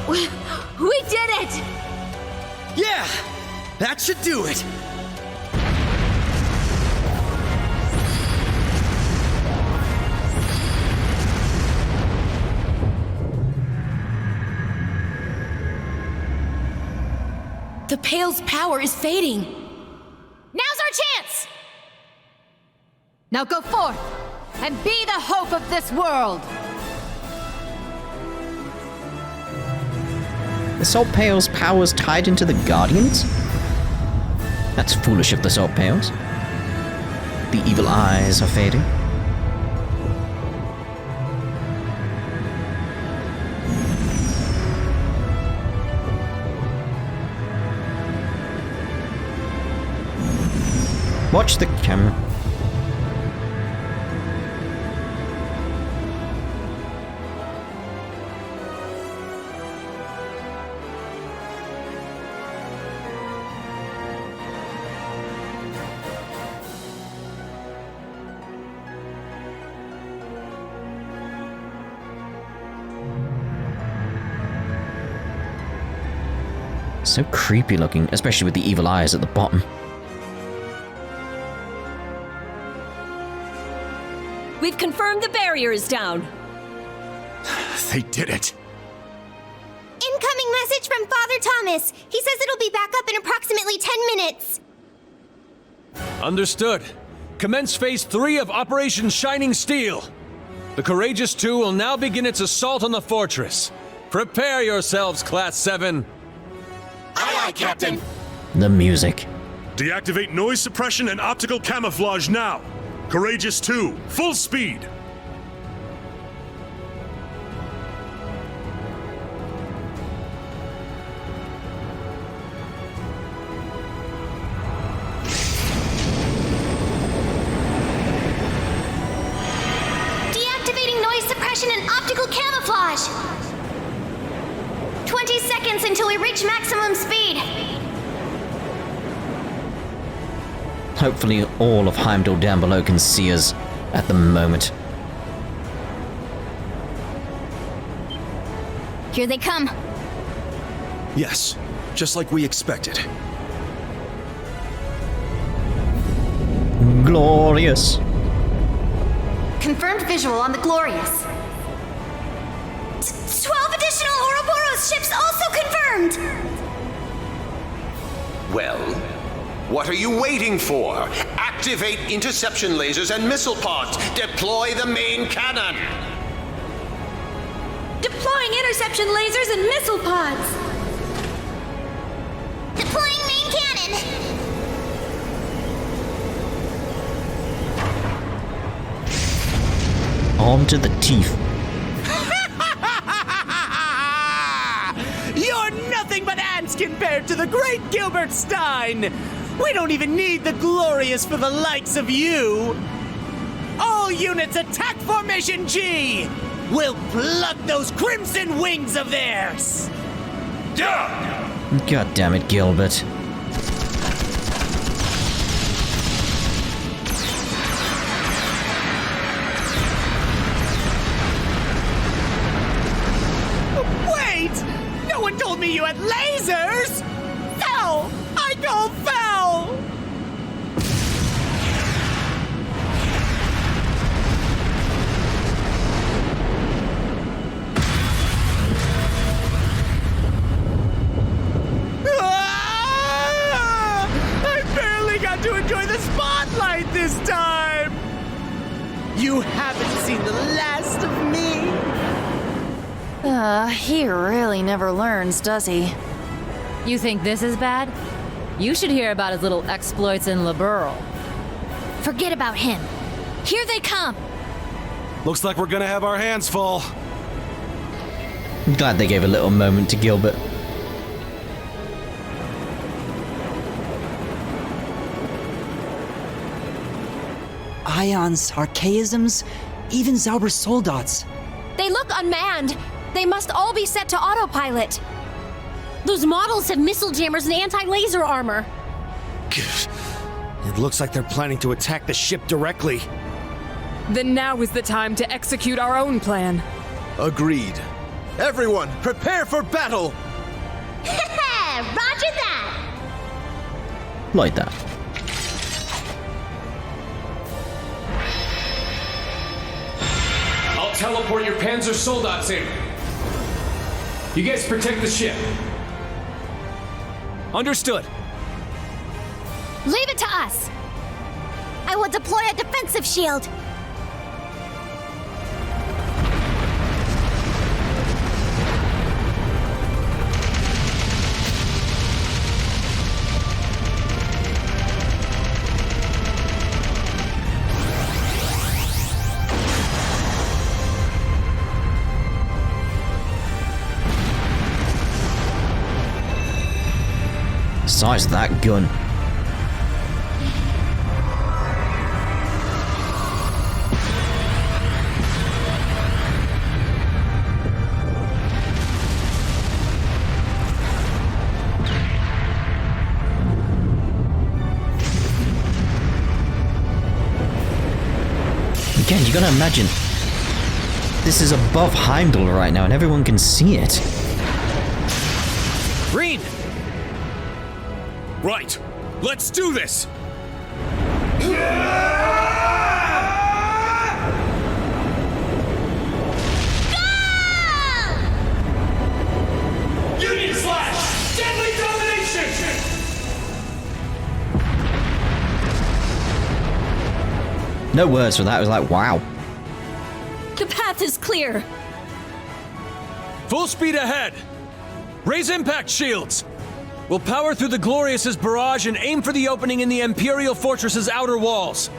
We did it! Yeah! That should do it! The Pale's power is fading. Now's our chance! Now go forth and be the hope of this world! The Salt Pale's power's tied into the Guardians? That's foolish of the Salt Pales. The evil eyes are fading. Watch the camera. So creepy looking, especially with the evil eyes at the bottom. We've confirmed the barrier is down. They did it. Incoming message from Father Thomas. He says it'll be back up in approximately 10 minutes. Understood. Commence Phase 3 of Operation Shining Steel. The Courageous 2 will now begin its assault on the fortress. Prepare yourselves, Class 7. Aye, aye, Captain. The music. Deactivate noise suppression and optical camouflage now. Courageous 2, full speed. Deactivating noise suppression and optical camouflage. 20 seconds until we reach maximum speed. Hopefully all of Heimdall down below can see us at the moment. Here they come. Yes, just like we expected. Glorious. Confirmed visual on the Glorious. 12 additional Ouroboros ships also confirmed! Well, what are you waiting for? Activate interception lasers and missile pods. Deploy the main cannon. Deploying interception lasers and missile pods! Deploying main cannon! Armed to the teeth. You're nothing but ants compared to the great Gilbert Stein! We don't even need the Glorious for the likes of you! All units attack Formation G! We'll pluck those crimson wings of theirs! God damn it, Gilbert. Wait! No one told me you had lasers! Foul! I call foul! I barely got to enjoy the spotlight this time! You haven't seen the last of me! He really never learns, does he? You think this is bad? You should hear about his little exploits in Liberl. Forget about him. Here they come! Looks like we're gonna have our hands full. I'm glad they gave a little moment to Gilbert. Ions, archaisms, even Zauber's soldats. They look unmanned. They must all be set to autopilot. Those models have missile jammers and anti-laser armor. It looks like they're planning to attack the ship directly. Then now is the time to execute our own plan. Agreed. Everyone, prepare for battle! Roger that! Like that. I'll teleport your Panzer Soldats in. You guys protect the ship. Understood. Leave it to us! I will deploy a defensive shield! Size of that gun. Again, you gotta imagine, this is above Heimdall right now and everyone can see it. Rean! Right, let's do this! Union slash! Deadly domination! No words for that, it was like, wow. The path is clear! Full speed ahead! Raise impact shields! We'll power through the Glorious's barrage and aim for the opening in the Empyreal fortress's outer walls.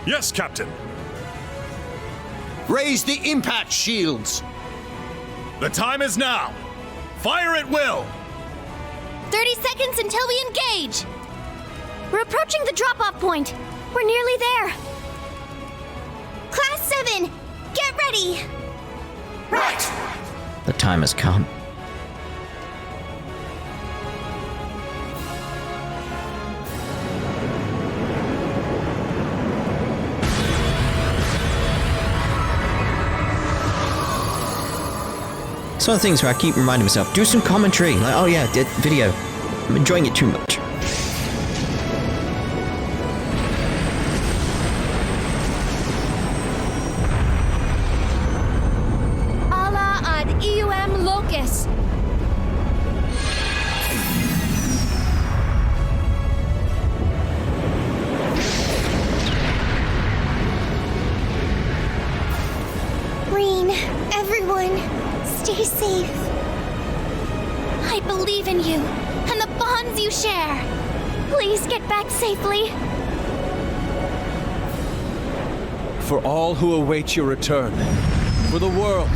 Yes, Captain. Raise the impact shields. The time is now. Fire at will. 30 seconds until we engage! We're approaching the drop-off point. We're nearly there. Class 7, get ready! Right. The time has come. It's one of the things where I keep reminding myself, do some commentary. Like, oh yeah, did video. I'm enjoying it too much. Ala ad eum locus. Rean, everyone, stay safe. I believe in you and the bonds you share. Please get back safely. For all who await your return, for the world,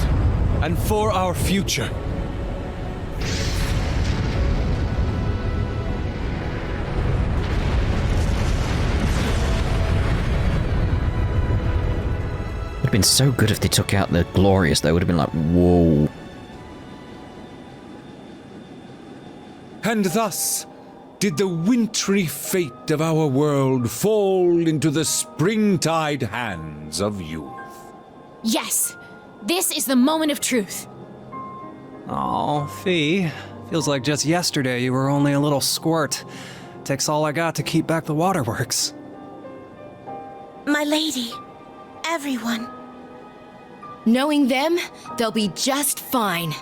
and for our future. Would have been so good if they took out the Glorious, though. Would have been like, whoa. And thus did the wintry fate of our world fall into the springtide hands of youth. Yes, this is the moment of truth. Oh, Fee. Feels like just yesterday you were only a little squirt. Takes all I got to keep back the waterworks. My lady, everyone. Knowing them, they'll be just fine.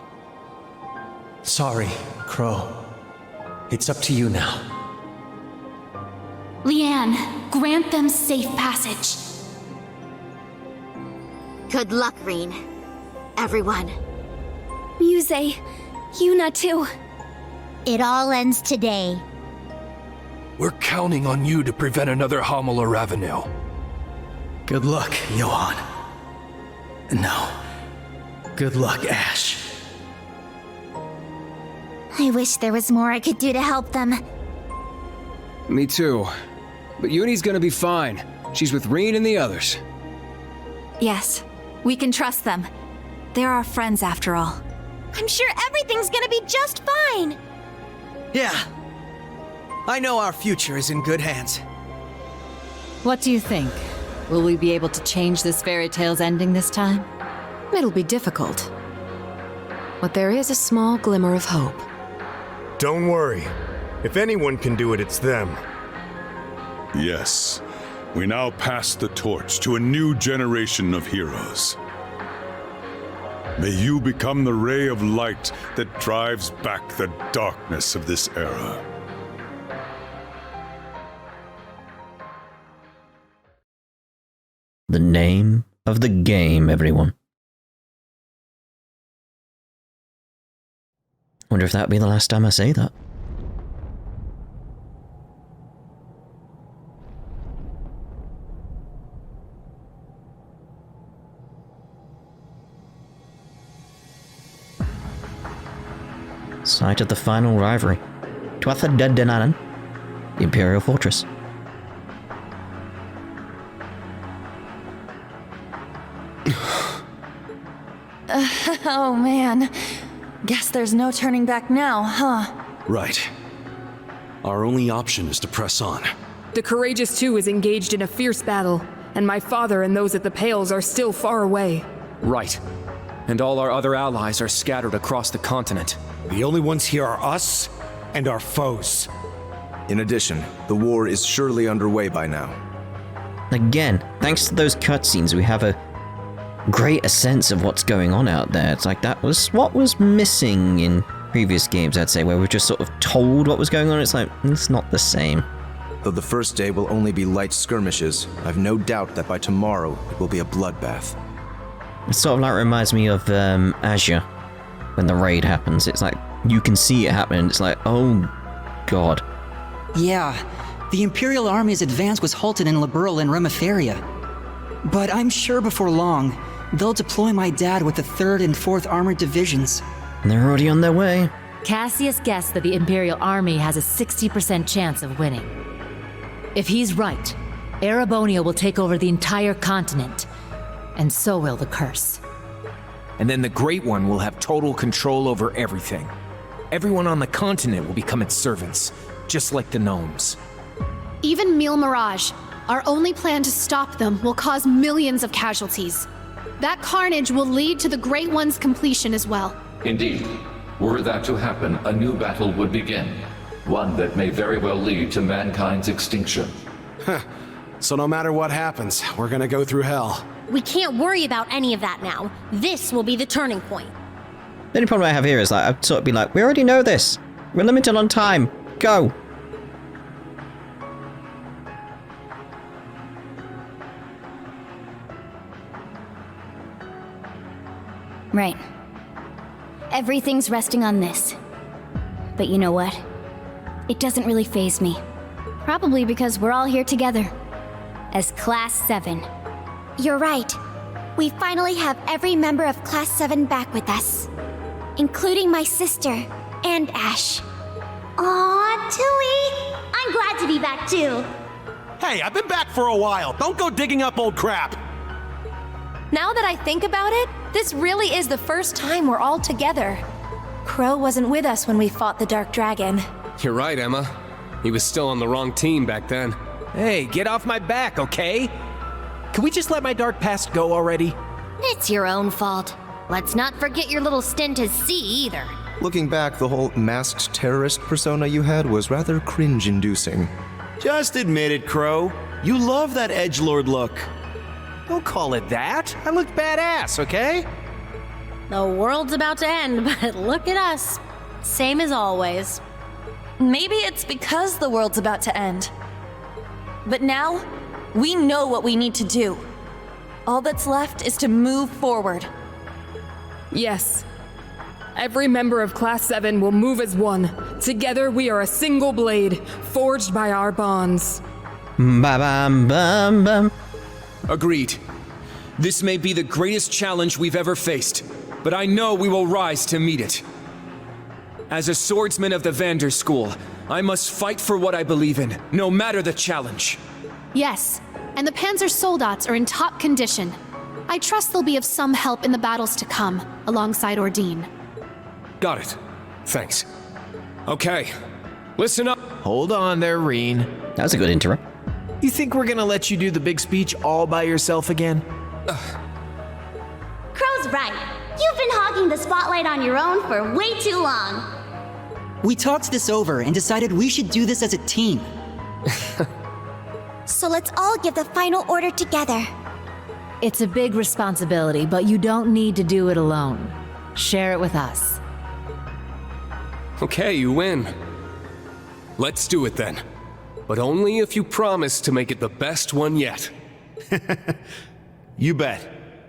Sorry, Crow. It's up to you now. Leanne, grant them safe passage. Good luck, Rean. Everyone. Muse, Yuna too. It all ends today. We're counting on you to prevent another Homila Ravenel. Good luck, Johan. No. Good luck, Ash. I wish there was more I could do to help them. Me too. But Uni's gonna be fine. She's with Rean and the others. Yes, we can trust them. They're our friends after all. I'm sure everything's gonna be just fine. Yeah. I know our future is in good hands. What do you think? Will we be able to change this fairy tale's ending this time? It'll be difficult. But there is a small glimmer of hope. Don't worry. If anyone can do it, it's them. Yes. We now pass the torch to a new generation of heroes. May you become the ray of light that drives back the darkness of this era. The name of the game, everyone. Wonder if that'll be the last time I say that. Site of the final rivalry. Tuatha Dé Danann, the Imperial Fortress. Oh man. Guess there's no turning back now, huh? Right. Our only option is to press on. The Courageous II is engaged in a fierce battle, and my father and those at the Pales are still far away. Right. And all our other allies are scattered across the continent. The only ones here are us and our foes. In addition, the war is surely underway by now. Again, thanks to those cutscenes, we have a greater sense of what's going on out there. It's like that was what was missing in previous games, I'd say, where we're just sort of told what was going on. It's like, it's not the same. Though the first day will only be light skirmishes, I've no doubt that by tomorrow it will be a bloodbath. It sort of like reminds me of Azure, when the raid happens. It's like, you can see it happen, and it's like, oh god. Yeah, the Imperial Army's advance was halted in Liberal and Remiferia. But I'm sure before long, they'll deploy my dad with the 3rd and 4th Armored Divisions. And they're already on their way. Cassius guessed that the Imperial Army has a 60% chance of winning. If he's right, Erebonia will take over the entire continent, and so will the curse. And then the Great One will have total control over everything. Everyone on the continent will become its servants, just like the gnomes. Even Mille Mirage, our only plan to stop them, will cause millions of casualties. That carnage will lead to the Great One's completion as well. Indeed. Were that to happen, a new battle would begin. One that may very well lead to mankind's extinction. So no matter what happens, we're gonna go through hell. We can't worry about any of that now. This will be the turning point. The only problem I have here is like, I'd sort of be like, we already know this. We're limited on time. Go. Right. Everything's resting on this. But you know what? It doesn't really faze me. Probably because we're all here together. As Class 7. You're right. We finally have every member of Class 7 back with us. Including my sister, and Ash. Aw, Tui! I'm glad to be back too. Hey, I've been back for a while. Don't go digging up old crap. Now that I think about it, this really is the first time we're all together. Crow wasn't with us when we fought the Dark Dragon. You're right, Emma. He was still on the wrong team back then. Hey, get off my back, okay? Can we just let my dark past go already? It's your own fault. Let's not forget your little stint as C either. Looking back, the whole masked terrorist persona you had was rather cringe-inducing. Just admit it, Crow. You love that edgelord look. Don't call it that. I look badass, okay? The world's about to end, but look at us. Same as always. Maybe it's because the world's about to end. But now, we know what we need to do. All that's left is to move forward. Yes. Every member of Class 7 will move as one. Together we are a single blade, forged by our bonds. Ba-bam-bam-bam. Agreed. This may be the greatest challenge we've ever faced, but I know we will rise to meet it. As a swordsman of the Vander School, I must fight for what I believe in, no matter the challenge. Yes, and the Panzer Soldats are in top condition. I trust they'll be of some help in the battles to come, alongside Ordine. Got it. Thanks. Okay, listen up. Hold on there, Rean. That was a good interrupt. You think we're gonna let you do the big speech all by yourself again? Crow's right. You've been hogging the spotlight on your own for way too long. We talked this over and decided we should do this as a team. So let's all give the final order together. It's a big responsibility, but you don't need to do it alone. Share it with us. Okay, you win. Let's do it then. But only if you promise to make it the best one yet. You bet.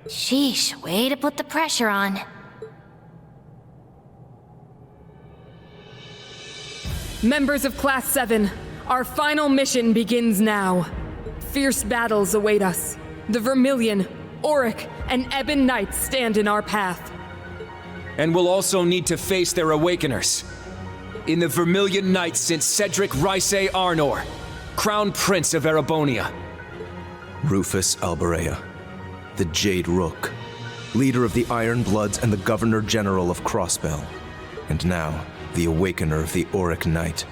Sheesh, way to put the pressure on. Members of Class 7, our final mission begins now. Fierce battles await us. The Vermilion, Auric, and Ebon Knights stand in our path. And we'll also need to face their awakeners. In the Vermilion Knights sits Cedric Rysay Arnor, Crown Prince of Erebonia. Rufus Alberea, the Jade Rook, leader of the Iron Bloods and the Governor General of Crossbell. And now, the Awakener of the Auric Knight.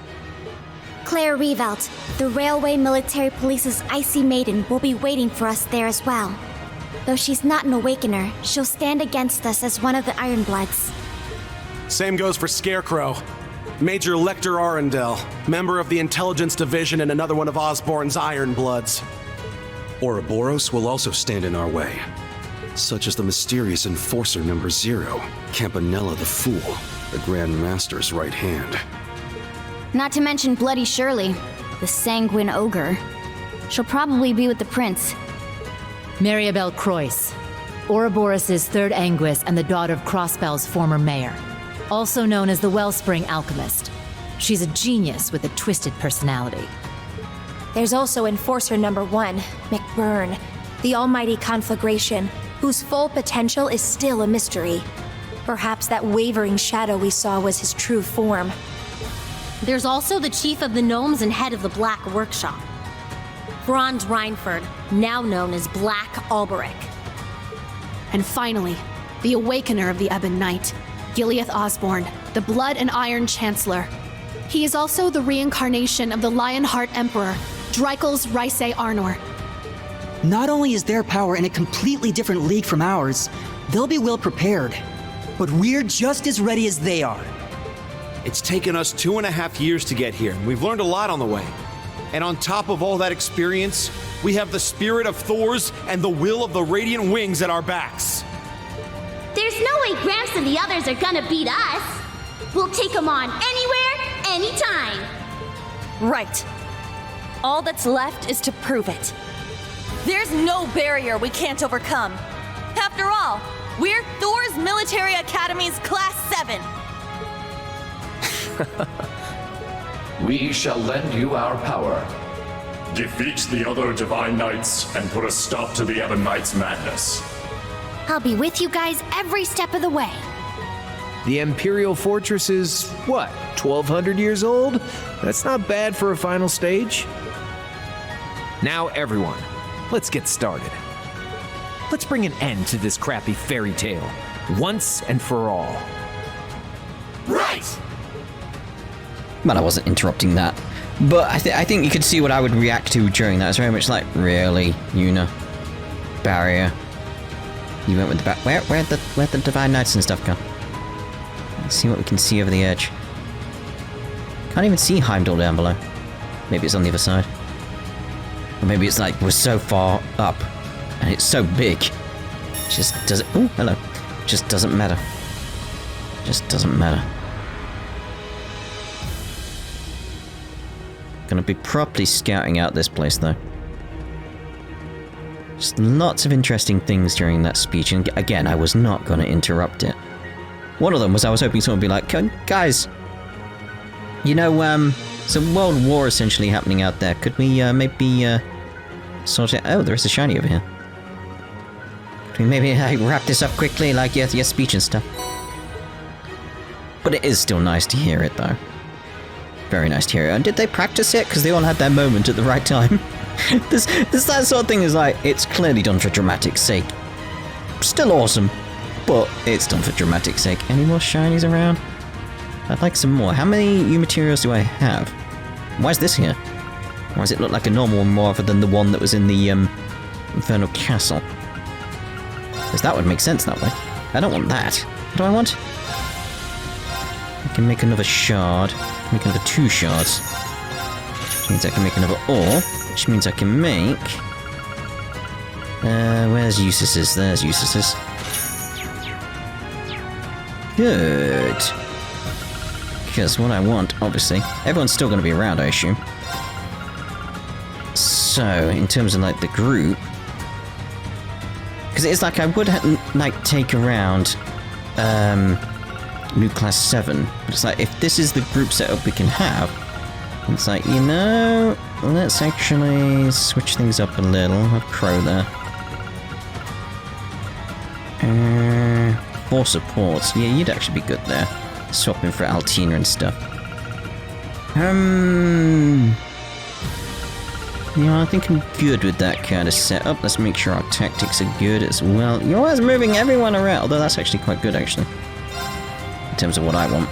Claire Revelt, the Railway Military Police's Icy Maiden, will be waiting for us there as well. Though she's not an Awakener, she'll stand against us as one of the Iron Bloods. Same goes for Scarecrow. Major Lecter Arundel, member of the Intelligence Division and another one of Osborn's Iron Bloods. Ouroboros will also stand in our way, such as the mysterious Enforcer Number 0, Campanella the Fool, the Grand Master's right hand. Not to mention Bloody Shirley, the sanguine ogre. She'll probably be with the prince. Mariabelle Croyce, Ouroboros' third Anguis and the daughter of Crossbell's former mayor. Also known as the Wellspring Alchemist. She's a genius with a twisted personality. There's also Enforcer Number 1, McBurn, the almighty conflagration, whose full potential is still a mystery. Perhaps that wavering shadow we saw was his true form. There's also the chief of the gnomes and head of the Black Workshop, Bronze Reinford, now known as Black Alberic. And finally, the Awakener of the Ebon Knight, Gileath Osborn, the Blood and Iron Chancellor. He is also the reincarnation of the Lionheart Emperor, Dreikel's Rysay Arnor. Not only is their power in a completely different league from ours, they'll be well prepared. But we're just as ready as they are. It's taken us 2.5 years to get here, and we've learned a lot on the way. And on top of all that experience, we have the spirit of Thor's and the will of the Radiant Wings at our backs. There's no way Gramps and the others are gonna beat us. We'll take them on anywhere, anytime. Right. All that's left is to prove it. There's no barrier we can't overcome. After all, we're Thor's Military Academy's Class 7. We shall lend you our power. Defeat the other Divine Knights and put a stop to the Ebon Knights' madness. I'll be with you guys every step of the way. The Empyreal Fortress is, what, 1,200 years old? That's not bad for a final stage. Now, everyone, let's get started. Let's bring an end to this crappy fairy tale, once and for all. Right! Well, I wasn't interrupting that. But I think you could see what I would react to during that. It's very much like, really, Yuna? Barrier? You went with the back. Where'd the Divine Knights and stuff go? Let's see what we can see over the edge. Can't even see Heimdall down below. Maybe it's on the other side. Or maybe it's like, we're so far up, and it's so big. Just doesn't... Oh, hello. Just doesn't matter. Just doesn't matter. Gonna be properly scouting out this place, though. Just lots of interesting things during that speech, and again, I was not gonna interrupt it. One of them was I was hoping someone would be like, guys, you know, some world war essentially happening out there. Could we maybe sort it? Oh, there is a shiny over here. Could we maybe wrap this up quickly, like your speech and stuff? But it is still nice to hear it, though. Very nice to hear it. And did they practice it? Because they all had their moment at the right time. that sort of thing is like, it's clearly done for dramatic sake. Still awesome, but it's done for dramatic sake. Any more shinies around? I'd like some more. How many new materials do I have? Why is this here? Why does it look like a normal one more than the one that was in the Infernal Castle? Because that would make sense that way. I don't want that. What do I want? I can make another shard. Make another 2 shards. Which means I can make another ore. Which means I can make... where's Eustace's? There's Eustace's. Good. Because what I want, obviously... Everyone's still going to be around, I assume. So, in terms of, like, the group... Because it's like I would, like, take around... new Class 7. It's like, if this is the group setup we can have... It's like, you know... Let's actually switch things up a little. Have Crow there. 4 supports. Yeah, you'd actually be good there. Swapping for Altina and stuff. Yeah, I think I'm good with that kind of setup. Let's make sure our tactics are good as well. You're always moving everyone around, although that's actually quite good, actually. In terms of what I want.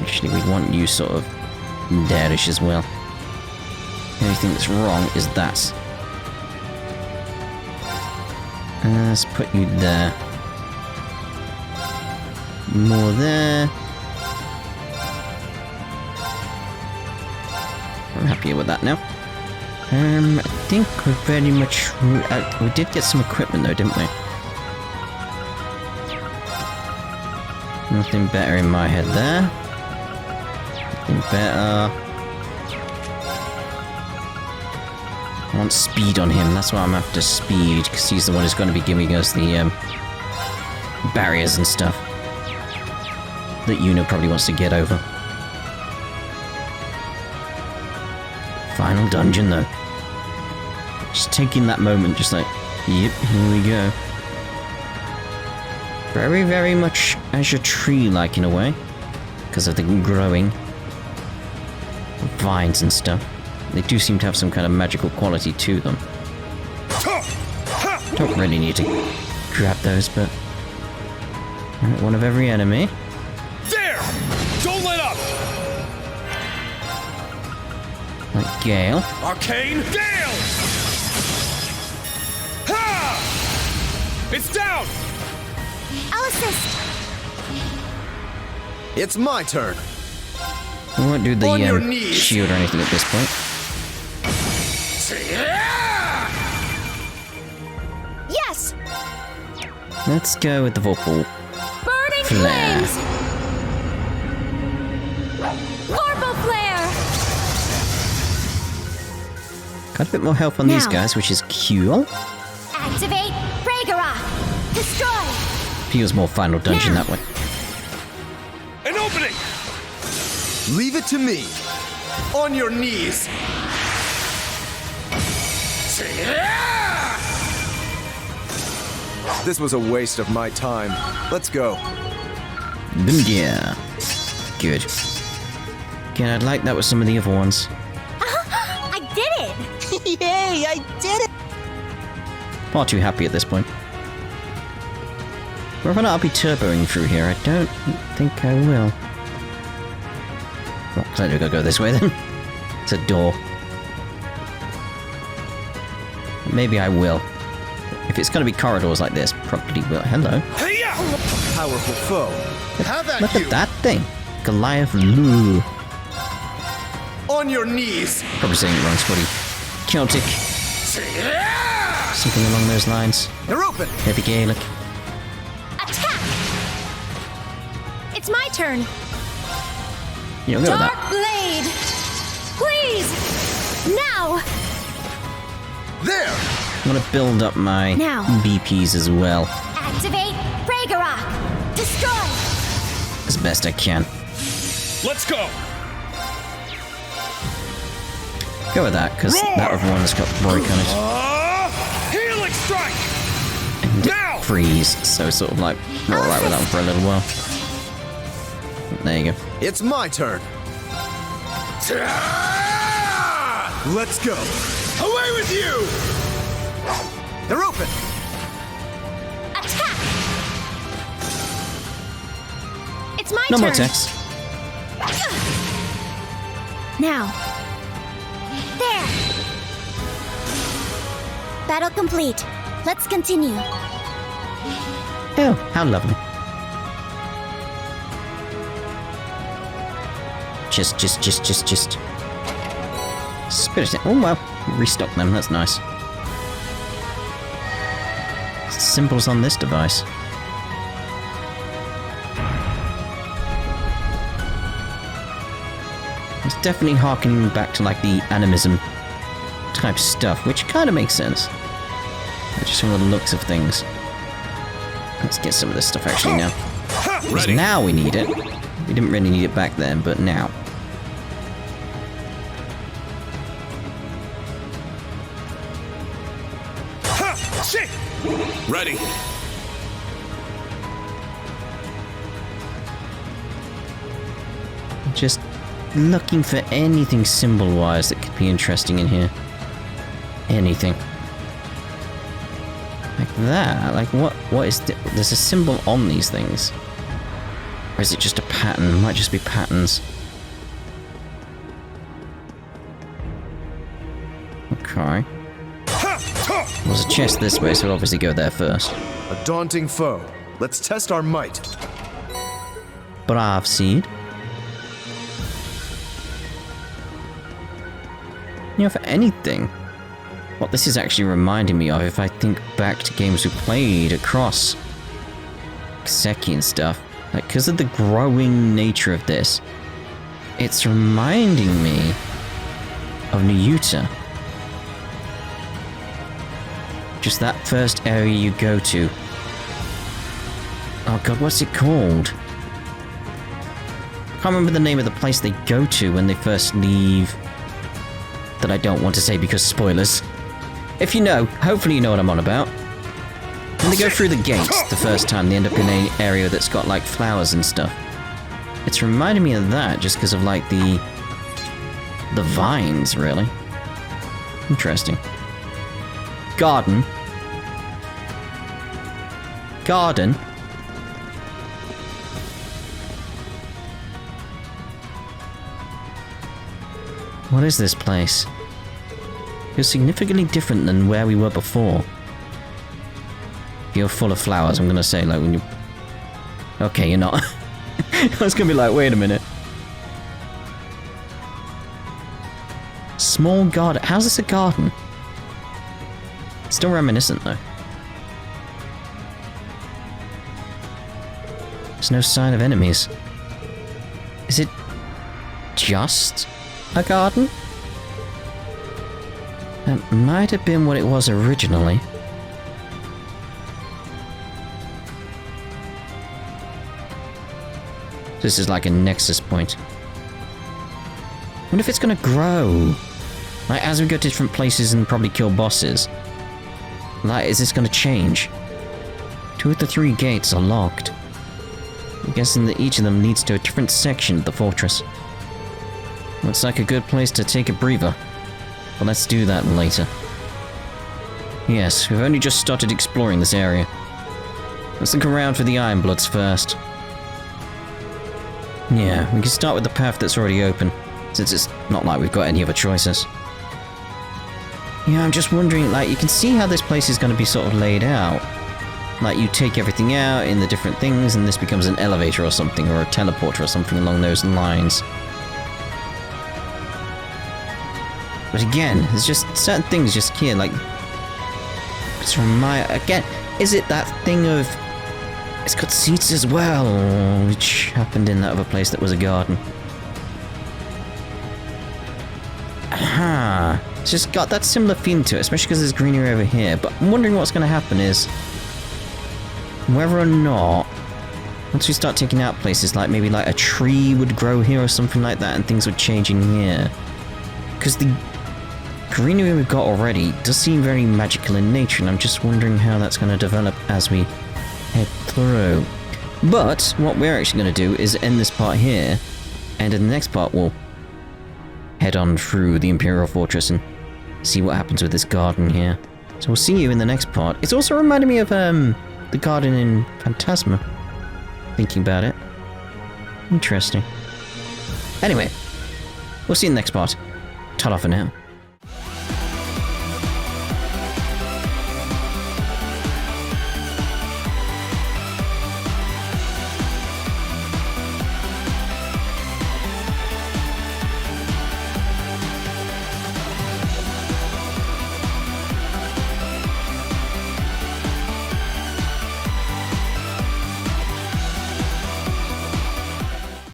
Actually, we'd want you sort of deadish as well. The only thing that's wrong is that. Let's put you there. More there. I'm happier with that now. I think we're very much... we did get some equipment though, didn't we? Nothing better in my head there. Nothing better. I want speed on him, that's why I'm after speed, because he's the one who's going to be giving us the barriers and stuff. That Yuno probably wants to get over. Final dungeon though. Just taking that moment, just like, yep, here we go. Very, very much Azure Tree-like in a way. Because of the growing vines and stuff. They do seem to have some kind of magical quality to them. Don't really need to grab those, but... one of every enemy. There! Don't let up! Like Gale. Arcane Gale! Ha! It's down! I'll assist. It's my turn. I won't do the shield or anything at this point. Yes! Let's go with the vocal Burning flare. flames! Vorpal flare! Got a bit more health on these Now. guys, which is cool. Activate Pragerock! Destroy! Feels more Final Dungeon that way. An opening! Leave it to me. On your knees. This was a waste of my time. Let's go. Yeah. Good. Again, I'd like that with some of the other ones. I did it! Yay, I did it! Far too happy at this point. Whether or not I'll be turboing through here, I don't think I will. Well, clearly we'll go this way then. It's a door. Maybe I will. If it's going to be corridors like this, probably will. Hello. Hey-ya! Powerful foe. Look at that thing. Goliath Lou. On your knees. Probably saying it wrong, Spotty. Celtic. Something along those lines. They're open. Maybe Gaelic. Attack! It's my turn. You don't go with Dark that. Blade! Please! Now! There! I'm going to build up my Now. BPs as well. Activate Pragerock! Destroy! As best I can. Let's go! Go with that, because that other one has got break on it. Healing strike! And Now! freeze, so sort of like, we're alright with that one for a little while. There you go. It's my turn. Let's go. Away with you! They're open. Attack! It's my No turn. more attacks. Now. There! Battle complete. Let's continue. Oh, how lovely. Just. Spirit it. Oh, well. Restock them, that's nice. Symbols on this device. It's definitely harkening back to like the animism type stuff, which kind of makes sense. Just from the looks of things. Let's get some of this stuff actually now. Because now we need it. We didn't really need it back then, but now. Ready. Just looking for anything symbol-wise that could be interesting in here. Anything. Like that? Like what is there's a symbol on these things. Or is it just a pattern? It might just be patterns. Okay. There's a chest this way, so we'll obviously go there first. A daunting foe. Let's test our might. Brave seed. You know, for anything, what this is actually reminding me of, if I think back to games we played across Kiseki and stuff, like, because of the growing nature of this, it's reminding me of Nuyuta. Just that first area you go to. Oh god, what's it called? Can't remember the name of the place they go to when they first leave. That I don't want to say because spoilers. If you know, hopefully you know what I'm on about. When they go through the gates the first time, they end up in an area that's got like flowers and stuff. It's reminding me of that just because of like the vines, really. Interesting. Garden. What is this place? It's significantly different than where we were before. You're full of flowers, I'm gonna say, like when you... Okay, you're not. I was gonna be like, wait a minute. Small garden. How's this a garden? Still reminiscent, though. There's no sign of enemies. Is it just a garden? That might have been what it was originally. This is like a nexus point. Wonder if it's gonna grow. Like, as we go to different places and probably kill bosses. Like, is this gonna change? 2 of the 3 gates are locked. I'm guessing that each of them leads to a different section of the fortress. Looks like a good place to take a breather. But let's do that later. Yes, we've only just started exploring this area. Let's look around for the Ironbloods first. Yeah, we can start with the path that's already open, since it's not like we've got any other choices. Yeah, I'm just wondering, like, you can see how this place is going to be sort of laid out. Like, you take everything out in the different things, and this becomes an elevator or something, or a teleporter or something along those lines. But again, there's just certain things just here, like... It's again, is it that thing of... It's got seats as well, which happened in that other place that was a garden. Aha! It's just got that similar feeling to it, especially because there's greenery over here. But I'm wondering what's going to happen is... Whether or not... Once we start taking out places, like maybe like a tree would grow here or something like that, and things would change in here. Because the greenery we've got already does seem very magical in nature, and I'm just wondering how that's going to develop as we head through. But what we're actually going to do is end this part here, and in the next part we'll head on through the Empyreal Fortress and see what happens with this garden here. So we'll see you in the next part. It's also reminding me of the garden in Phantasma, thinking about it. Interesting. Anyway, we'll see you in the next part. Ta-ra for now.